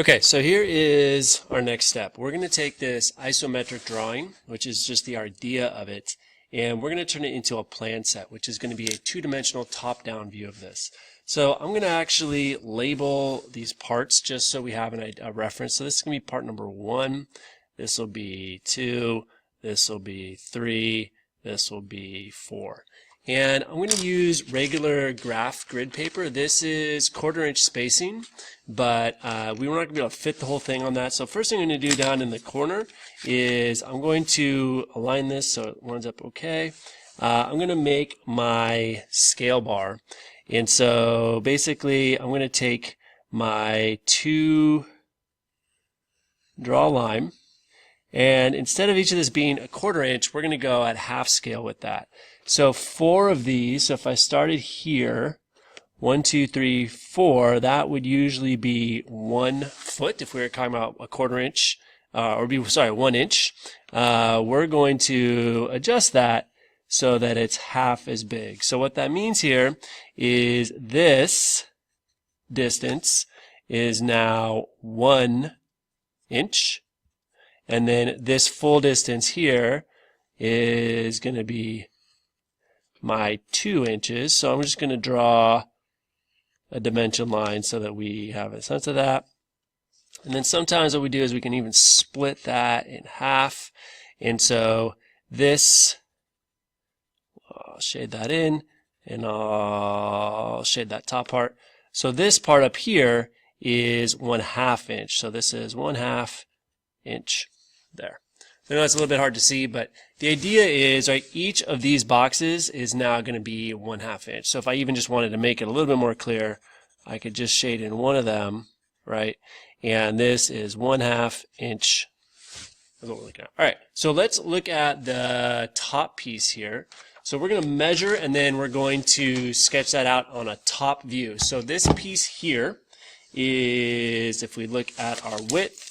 Okay, so here is our next step. We're going to take this isometric drawing, which is just the idea of it, and we're going to turn it into a plan set, which is going to be a two-dimensional top-down view of this. So I'm going to actually label these parts just so we have a reference. So this is going to be part number 1, this will be 2, this will be 3, this will be 4. And I'm going to use regular graph grid paper. This is 1/4 inch spacing, but we were not going to be able to fit the whole thing on that. So first thing I'm going to do down in the corner is I'm going to align this so it lines up okay. I'm going to make my scale bar. And so basically I'm going to take my 2 draw line, and instead of each of this being 1/4 inch, we're going to go at half scale with that. So 4 of these, so if I started here, 1, 2, 3, 4, that would usually be 1 foot if we were talking about 1/4 inch, 1 inch. We're going to adjust that so that it's half as big. So what that means here is this distance is now 1 inch. And then this full distance here is going to be my 2 inches. So I'm just going to draw a dimension line so that we have a sense of that. And then sometimes what we do is we can even split that in half. And so this, I'll shade that in, and I'll shade that top part. So this part up here is 1/2 inch. So this is 1/2 inch. There. I know it's a little bit hard to see, but the idea is, right, each of these boxes is now going to be 1/2 inch. So if I even just wanted to make it a little bit more clear, I could just shade in one of them, right? And this is 1/2 inch. That's what we're looking at. All right, so let's look at the top piece here. So we're going to measure, and then we're going to sketch that out on a top view. So this piece here is, if we look at our width,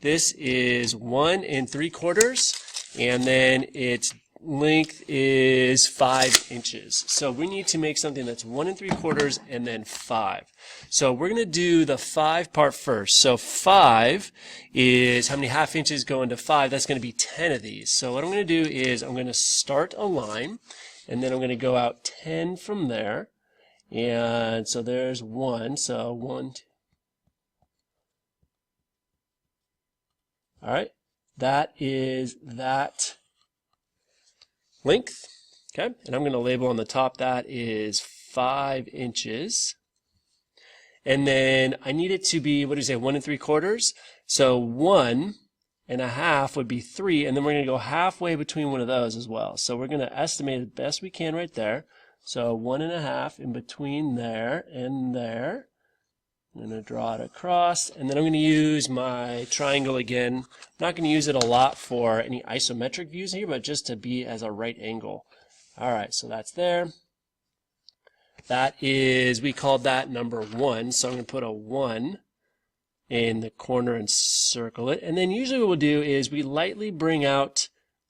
this is 1 3/4, and then its length is 5 inches. So we need to make something that's 1 3/4 and then 5. So we're going to do the 5 part first. So 5 is how many half inches go into 5? That's going to be 10 of these. So what I'm going to do is I'm going to start a line, and then I'm going to go out 10 from there. And so there's 1. So 1, 2. All right, that is that length, okay? And I'm going to label on the top that is 5 inches. And then I need it to be, what do you say, 1 3/4? So 1 1/2 would be 3, and then we're going to go halfway between one of those as well. So we're going to estimate as best we can right there. So 1 1/2 in between there and there. I'm going to draw it across, and then I'm going to use my triangle again. I'm not going to use it a lot for any isometric views here, but just to be as a right angle. All right, so that's there. That is, we called that number 1, so I'm going to put a 1 in the corner and circle it. And then usually what we'll do is we lightly bring out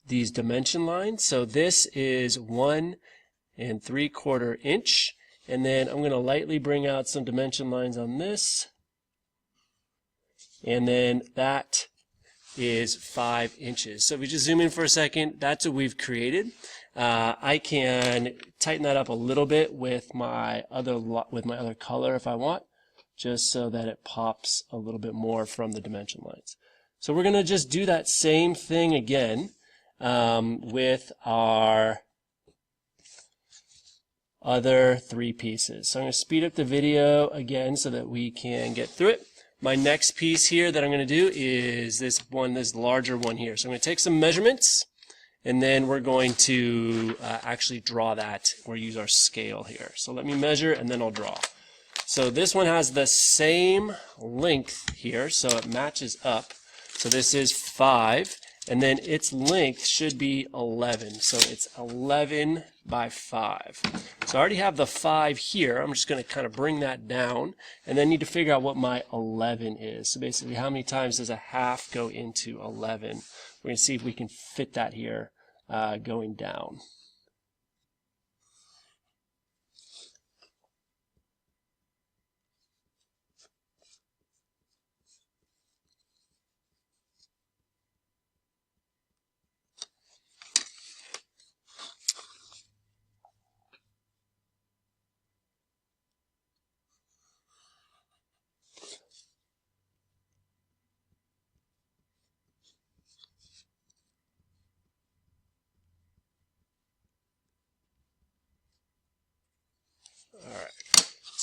these dimension lines. So this is 1 3/4 inch. And then I'm going to lightly bring out some dimension lines on this. And then that is 5 inches. So if we just zoom in for a second, that's what we've created. I can tighten that up a little bit with my other color if I want, just so that it pops a little bit more from the dimension lines. So we're going to just do that same thing again with our other 3 pieces. So I'm going to speed up the video again so that we can get through it. My next piece here that I'm going to do is this larger one here. So I'm going to take some measurements, and then we're going to actually draw that. We'll use our scale here. So let me measure, and then I'll draw. So this one has the same length here, so it matches up. So this is 5, and then its length should be 11. So it's 11 by 5. So I already have the 5 here. I'm just going to kind of bring that down, and then need to figure out what my 11 is. So basically, how many times does a half go into 11? We're going to see if we can fit that here going down.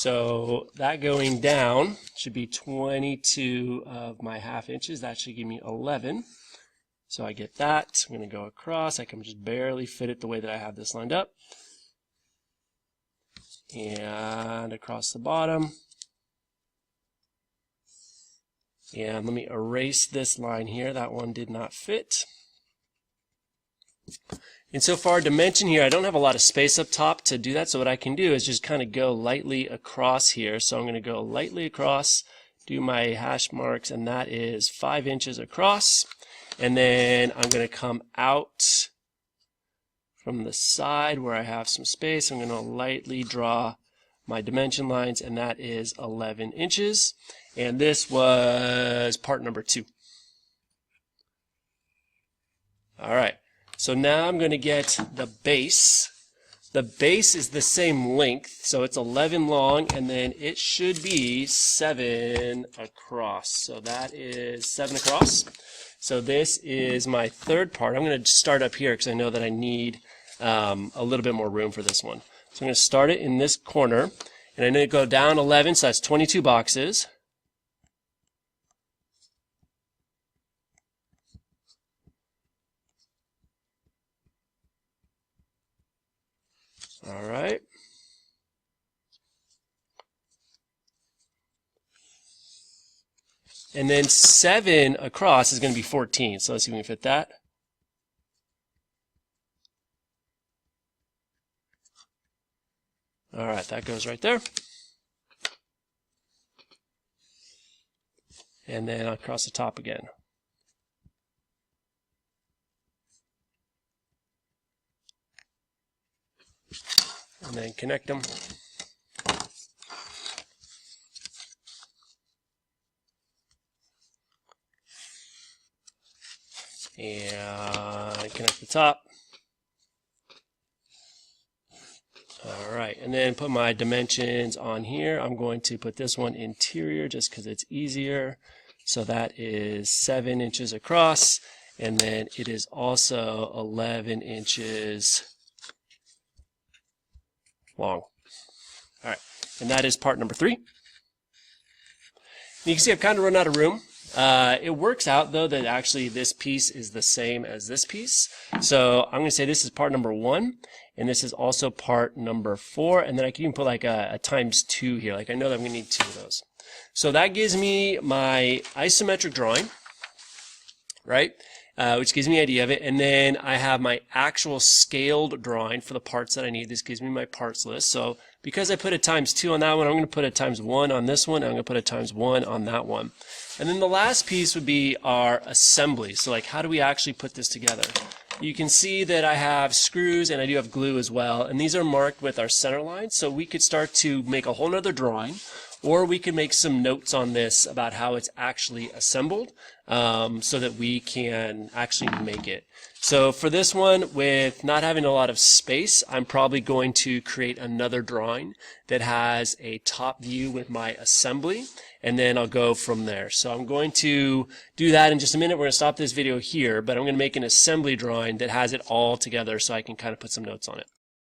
So that going down should be 22 of my half inches. That should give me 11. So I get that. I'm going to go across. I can just barely fit it the way that I have this lined up. And across the bottom. And let me erase this line here. That one did not fit. And so for our dimension here, I don't have a lot of space up top to do that. So what I can do is just kind of go lightly across here. So I'm going to go lightly across, do my hash marks, and that is 5 inches across. And then I'm going to come out from the side where I have some space. I'm going to lightly draw my dimension lines, and that is 11 inches. And this was part number 2. All right. So now I'm going to get the base. The base is the same length, so it's 11 long, and then it should be 7 across. So that is 7 across. So this is my third part. I'm going to start up here because I know that I need a little bit more room for this one. So I'm going to start it in this corner, and I'm going to go down 11, so that's 22 boxes. All right. And then 7 across is going to be 14. So let's see if we can fit that. All right, that goes right there. And then across the top again. And then connect them. And connect the top. All right, and then put my dimensions on here. I'm going to put this one interior just because it's easier. So that is 7 inches across, and then it is also 11 inches long. All right, and that is part number 3. And you can see I've kind of run out of room. It works out though that actually this piece is the same as this piece. So I'm going to say this is part number 1, and this is also part number 4, and then I can even put like a ×2 here. Like I know that I'm going to need 2 of those. So that gives me my isometric drawing, right? Which gives me an idea of it, and then I have my actual scaled drawing for the parts that I need. This gives me my parts list. So because I put a ×2 on that one, I'm going to put a ×1 on this one, and I'm going to put a ×1 on that one. And then the last piece would be our assembly. So like, how do we actually put this together? You can see that I have screws and I do have glue as well, and these are marked with our center line. So we could start to make a whole nother drawing, or we can make some notes on this about how it's actually assembled, so that we can actually make it. So for this one, with not having a lot of space, I'm probably going to create another drawing that has a top view with my assembly, and then I'll go from there. So I'm going to do that in just a minute. We're going to stop this video here, but I'm going to make an assembly drawing that has it all together so I can kind of put some notes on it.